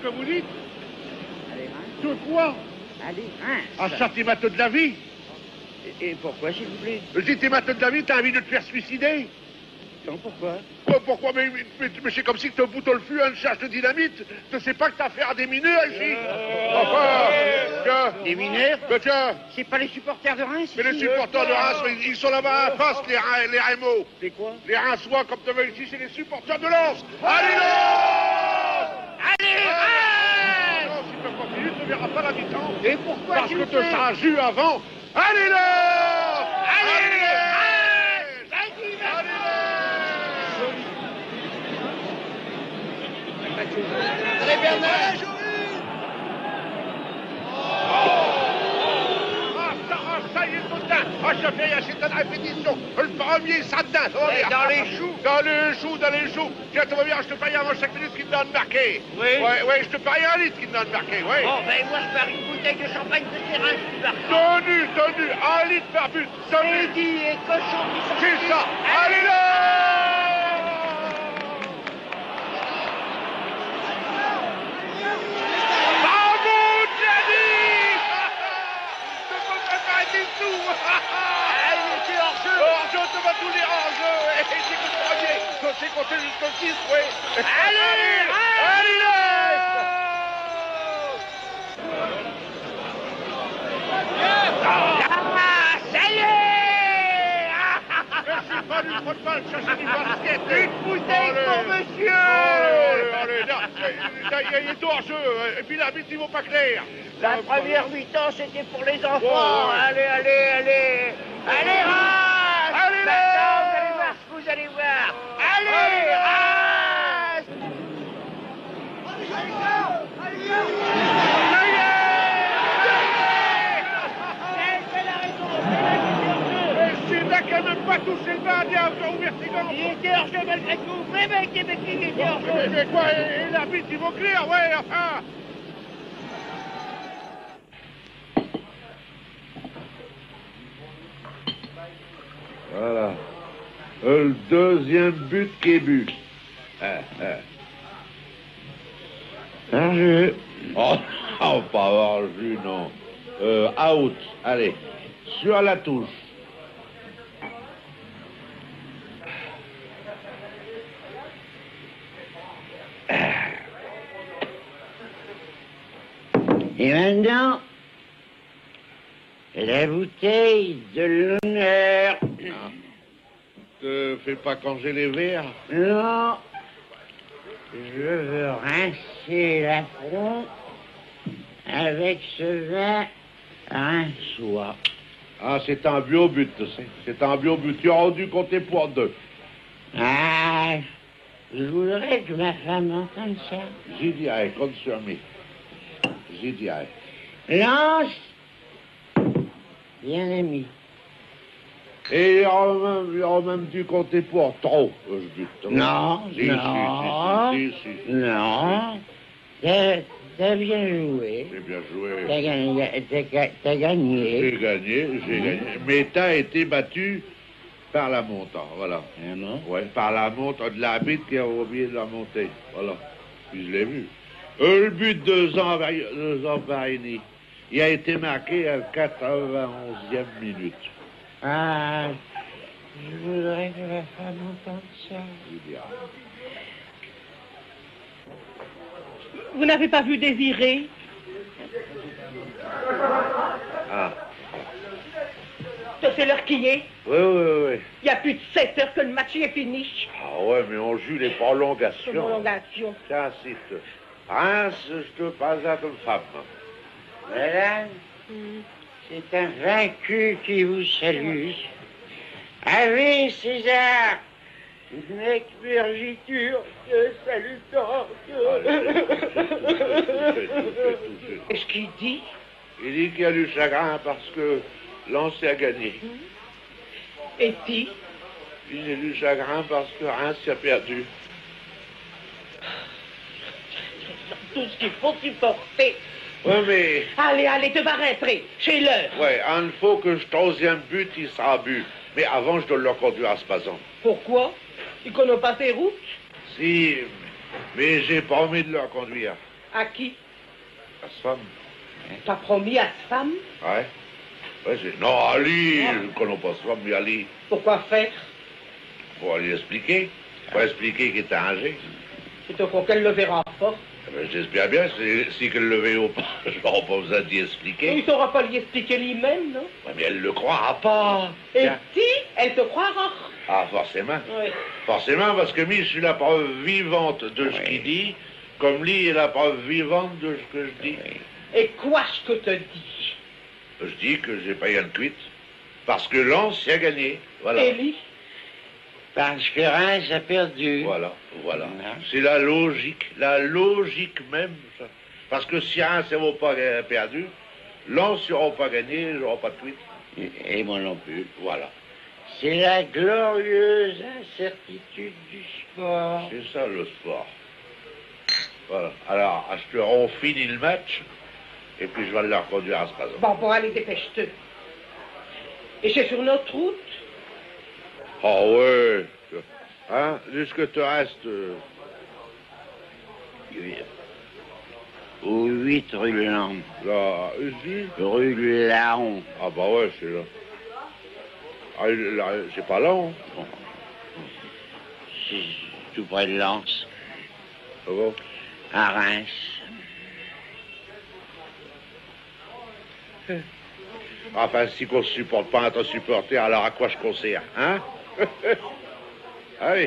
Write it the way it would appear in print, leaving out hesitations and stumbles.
que vous dites? Allez, Reims. De quoi? Allez, Reims. Ah, ça, t'es matheux de la vie? Et pourquoi, s'il vous plaît? Si t'es matheux de la vie, t'as envie de te faire suicider? Non, pourquoi? Pourquoi? Mais c'est comme si que te bouton le fût une charge de dynamite. Tu sais pas que t'as affaire à des mineurs ici? Enfin, tiens. Des mineurs? Tiens. C'est pas les supporters de Reims? Mais les supporters de Reims, ils sont là-bas en face, les Rémots. C'est quoi? Les Reims-Sois, comme tu veux ici, c'est les supporters de Lens. Allez, Lens! Allez, Reims! Non, si tu continues, tu ne verras pas la mi-temps. Et pourquoi? Parce que tu seras jus avant. Allez, Lens! Allez, Reims! Allez, Bernard! Ça y est, Totin! Ah, je fais, c'est une répétition! Le premier satin! Dans les choux! Dans les choux! Tiens, tu vas bien, je te parie avant chaque minute qu'il me donne marqué! Oui? Ouais, je te parie un litre qu'il me donne marqué, oui! Bon, ben, moi, je parie une bouteille de champagne de Reims qui marque. Tenu! Un litre par but! Midi et cochon qui sont... C'est ça! Allez là! Tous les hors-jeux, et c'est que le premier, c'est compté jusqu'au 6, oui. Allez, allez là! Ah, ça y est! Mais c'est pas du football, ça c'est du basket. Une bouteille pour monsieur! Allez, il est hors-jeu, et puis l'arbitre, il vaut pas clair. La première mi-temps, c'était pour les enfants. Allez! Allez, Reims! Allez, maintenant, vous allez voir ce que vous allez voir. Allez, Reims! Il n'a quand même pas touché le bas, diable, ouvert ses gants. Il était hors-jeu malgré tout. Mais il était hors-jeu. Mais quoi, et l'arbitre, il vaut clair, ouais, enfin. Voilà. Le deuxième but qui est but. Un jeu. Oh, pas avoir vu, non. Out. Allez. Sur la touche. Et maintenant, la bouteille de l'honneur. Te fais pas congeler les verres. Non, je veux rincer la front avec ce vin rinçois. Ah, c'est un bio-but, tu sais. C'est un bio-but. Tu aurais dû compter pour 2. Ah, je voudrais que ma femme entende ça. J'y dirais, compte sur moi. J'y dirais. Lance, bien ami. Et il aurait même dû compter pour trop, ce but. Non, Si. non. T'as bien joué. J'ai bien joué. T'as gagné. J'ai gagné. Mais t'as été battu par la montre, voilà. Ah non? Ouais, par la montre de l'arbitre qui a oublié de la monter. Voilà. Puis je l'ai vu. Le but de Zambarini, il a été marqué à la 91e minute. Ah, je voudrais que la femme entende ça. Vous n'avez pas vu Désiré? Ah. C'est l'heure qui est. Oui. Il y a plus de 7 heures que le match est fini. Ah ouais, mais on joue les prolongations. Prolongation. Tiens, cite. Reims, je te présente une femme. Madame, c'est un vaincu qui vous salue. Ave César, une expurgiture de salutante. Qu'est-ce qu'il dit? Il dit qu'il y a du chagrin parce que Lens a gagné. Et puis? Il y a du chagrin parce que Reims a perdu. Tout ce qu'il faut supporter. Oui, mais... Allez, te va rentrer. C'est l'heure. Ouais, il faut que le troisième but, il sera but. Mais avant, je dois le conduire à Spazan. Pourquoi? Ils connaissent pas tes routes? Si, mais j'ai pas envie de le conduire. À qui? À sa femme. T'as promis à ta femme? Ouais. Ouais, non, Ali, je ne connais pas sa femme, mais Ali. Pourquoi faire? Pour lui expliquer. Pour expliquer qu'il est âgé. C'est au fond qu'elle le verra pas. Eh ben, j'espère bien, si qu'elle le veut ou pas, je n'aurai pas besoin d'y expliquer. Il ne saura pas lui expliquer lui-même, non? Ouais, mais elle le croira pas. Et Tiens. si elle te croira? Ah, forcément. Oui. Forcément, parce que moi, je suis la preuve vivante de ce qu'il dit, comme lui est la preuve vivante de ce que je dis. Et quoi ce que te dis? Je dis que j'ai pas eu de cuite, parce que Lens y a gagné. Voilà. Et lui? Parce que Reims a perdu. Voilà. Non. C'est la logique même. Ça. Parce que si Reims n'aura pas perdu, Lens n'aura pas gagné, j'aurai pas de cuite. Et moi non plus. Voilà. C'est la glorieuse incertitude du sport. C'est ça le sport. Voilà. Alors, on finit le match, et puis je vais le reconduire à Strasbourg. Bon, allez, dépêche-toi. Et c'est sur notre route? Ah ouais. Hein, jusque te reste... Au 8 rue Laon. Là, ici. Rue Laon. Ah bah ouais, c'est là. Ah, c'est pas là, hein. Bon. C'est tout près de Lens. Ça va? À Reims. Enfin, si qu'on ne supporte pas être supporter, alors à quoi je concerne, hein? Allez.